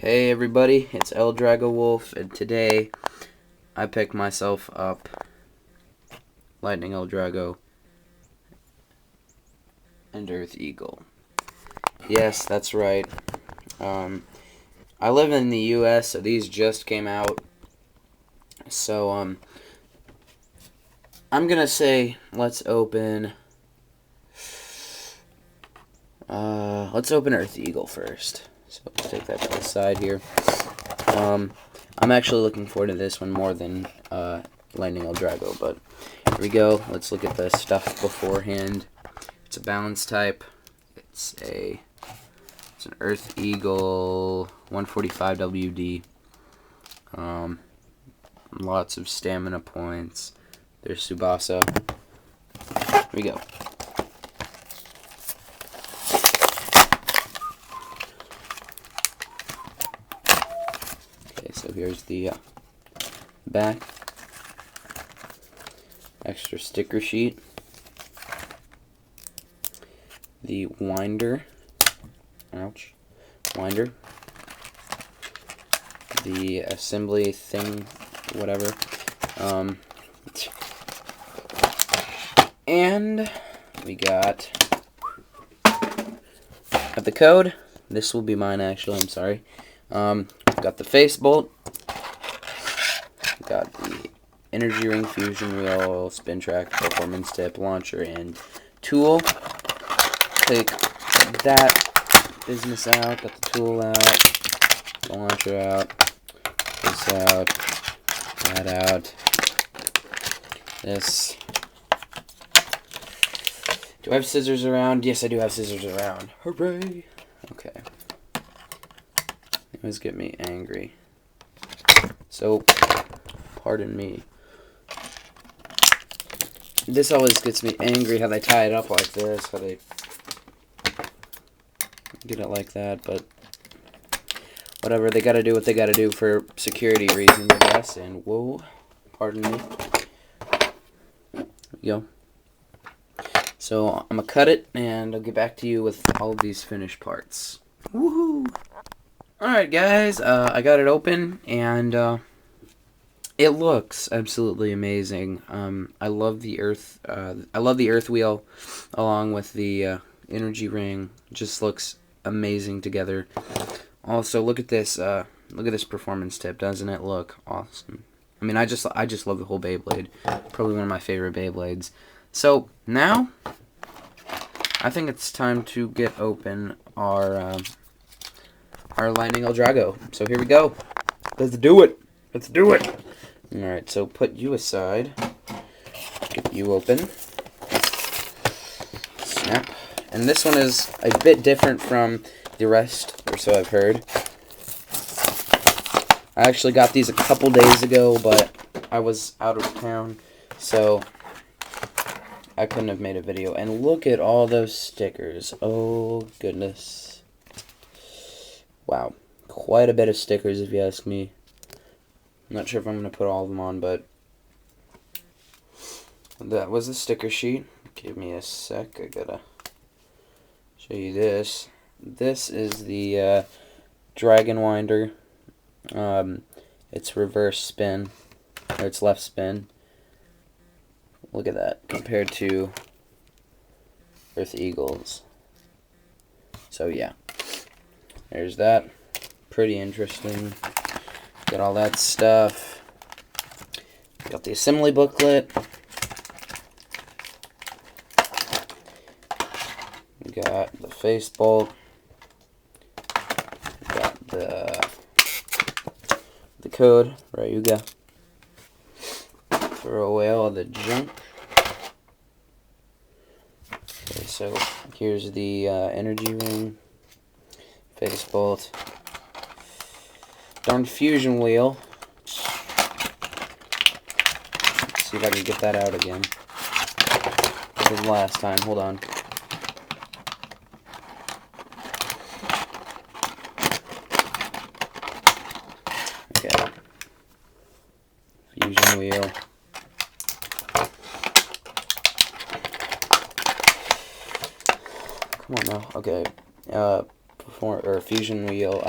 Hey everybody, it's L-Drago100HF, and today I picked myself up Lightning L-Drago and Earth Eagle. Yes, that's right. I live in the US, so these just came out. So I'm gonna say let's open Earth Eagle first. So let's take that to the side here. I'm actually looking forward to this one more than Lightning L-Drago, but here we go. Let's look at the stuff beforehand. It's a balance type. It's an Earth Eagle145WD. Lots of stamina points. There's Tsubasa. Here we go. So here's the back, extra sticker sheet, the winder, winder, the assembly thing, whatever, and we got the code. This will be mine actually, I'm sorry. Got the face bolt, got the energy ring, fusion wheel, spin track, performance tip, launcher, and tool. Take that business out, got the tool out, the launcher out, this out, that out, this. Do I have scissors around? Yes, I do have scissors around. Hooray! Okay. It always get me angry. So, pardon me. This always gets me angry how they tie it up like this, how they get it like that, but whatever, they gotta do what they gotta do for security reasons, I guess, and whoa, pardon me. There we go. So, I'm gonna cut it, and I'll get back to you with all of these finished parts. Woohoo! Alright guys, I got it open, and it looks absolutely amazing. I love the earth wheel along with the energy ring. It just looks amazing together. Also, look at this performance tip. Doesn't it look awesome? I mean, I just love the whole Beyblade. Probably one of my favorite Beyblades. So, now I think it's time to get open our Lightning L-Drago. So here we go. Let's do it. Let's do it. Alright, so put you aside. Get you open. Snap. And this one is a bit different from the rest, or so I've heard. I actually got these a couple days ago, but I was out of town, so I couldn't have made a video. And look at all those stickers. Oh, goodness. Wow. Quite a bit of stickers, if you ask me. I'm not sure if I'm going to put all of them on, but that was the sticker sheet. Give me a sec. I gotta show you this. This is the Dragon Winder. It's reverse spin, or it's left spin. Look at that compared to Earth Eagles. So yeah, there's that. Pretty interesting. Got all that stuff. Got the assembly booklet. We got the face bolt. We got the code. Right, you go. Throw away all the junk. Okay, so here's the energy ring, face bolt. Darn fusion wheel. Let's see if I can get that out again. This was last time. Hold on. Okay. Fusion wheel. Come on now. Okay. Fusion wheel.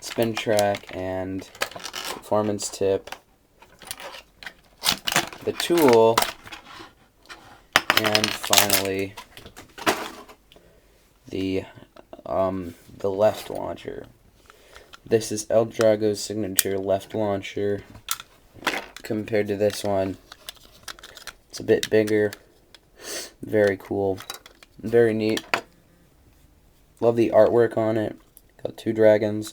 spin track, and performance tip, the tool, and finally the left launcher. This is L-Drago's signature left launcher. Compared to this one, it's a bit bigger. Very cool, very neat. Love the artwork on it. Got 2 dragons.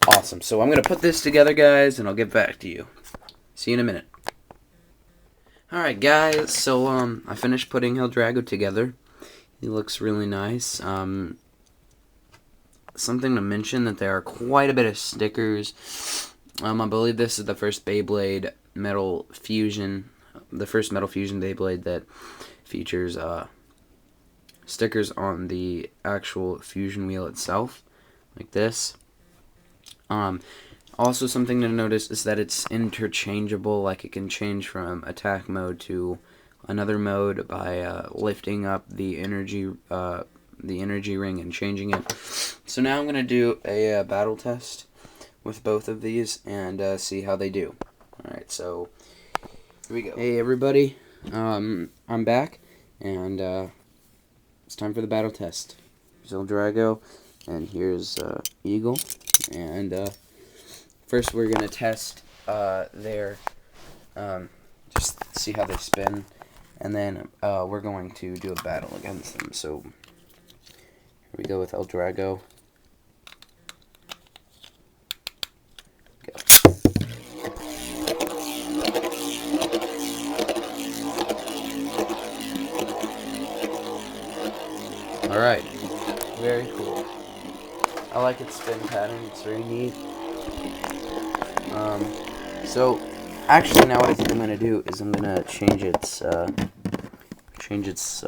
Awesome. So I'm gonna put this together, guys, and I'll get back to you. See you in a minute. Alright, guys, so I finished putting L-Drago together. He looks really nice. Something to mention that there are quite a bit of stickers. I believe this is the first Beyblade Metal Fusion, the first Metal Fusion Beyblade that features stickers on the actual fusion wheel itself, like this. Also, something to notice is that it's interchangeable. Like, it can change from attack mode to another mode by lifting up the energy ring and changing it. So now I'm gonna do a battle test with both of these and see how they do. All right, so here we go. Hey everybody, I'm back, and it's time for the battle test. Here's L-Drago, and here's Eagle, and first we're gonna test their just see how they spin, and then we're going to do a battle against them. So here we go with L-Drago. Alright, very cool. I like its spin pattern, it's very neat. So, actually now what I think I'm going to do is I'm going to change its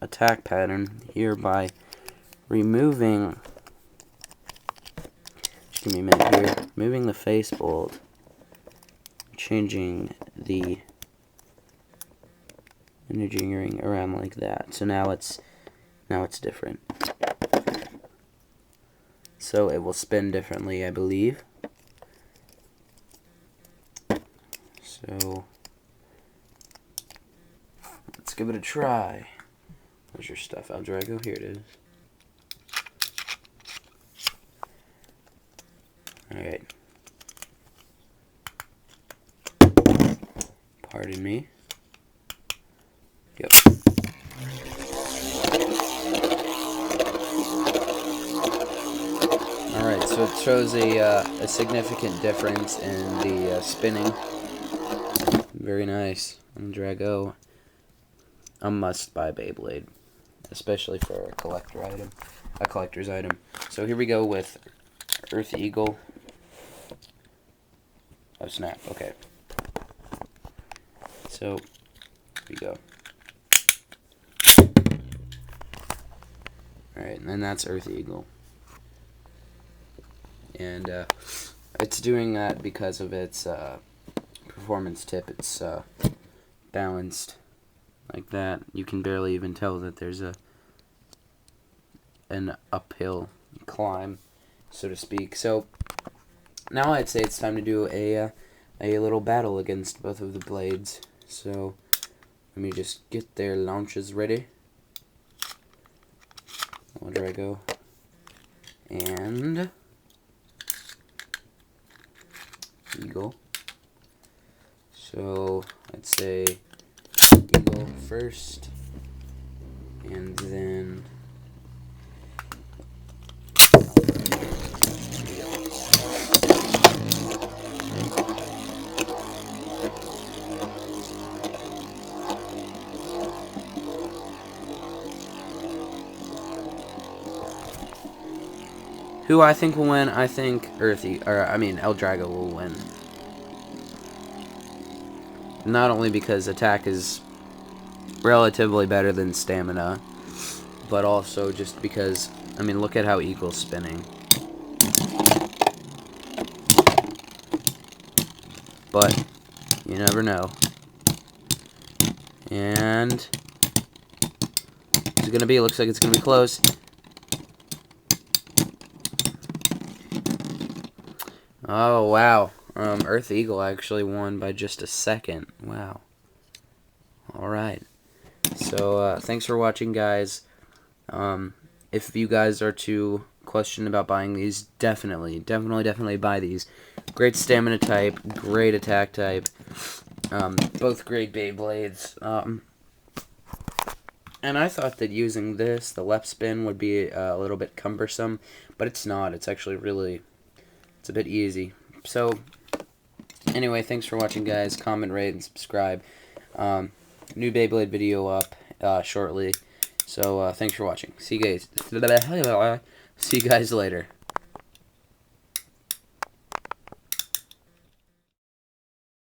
attack pattern here by removing, just give me a minute here, removing the face bolt, changing the energy ring around like that. So now it's different. So it will spin differently, I believe. So let's give it a try. Where's your stuff, L-Drago? Here it is. Alright. Pardon me. Yep. Alright, so it shows a significant difference in the spinning. Very nice. L-Drago, a must-buy Beyblade, especially for a collector's item. So here we go with Earth Eagle. Oh snap! Okay. So here we go. Alright, and then that's Earth Eagle. And it's doing that because of its performance tip. It's balanced like that. You can barely even tell that there's an uphill climb, so to speak. So now I'd say it's time to do a little battle against both of the blades. So let me just get their launches ready. L-Drago and Eagle. So I'd say Eagle first, and then who I think will win? I think L-Drago will win. Not only because attack is relatively better than stamina, but also just because, I mean, look at how Eagle's spinning. But you never know. And it's gonna be, looks like it's gonna be close. Oh, wow. Earth Eagle actually won by just a second. Wow. Alright. So, thanks for watching, guys. If you guys are to question about buying these, definitely buy these. Great stamina type, great attack type. Both great Beyblades. And I thought that using this, the left spin, would be a little bit cumbersome, but it's not. It's actually really, it's a bit easy. So, anyway, thanks for watching, guys. Comment, rate, and subscribe. New Beyblade video up shortly. So, thanks for watching. See you guys. See you guys later.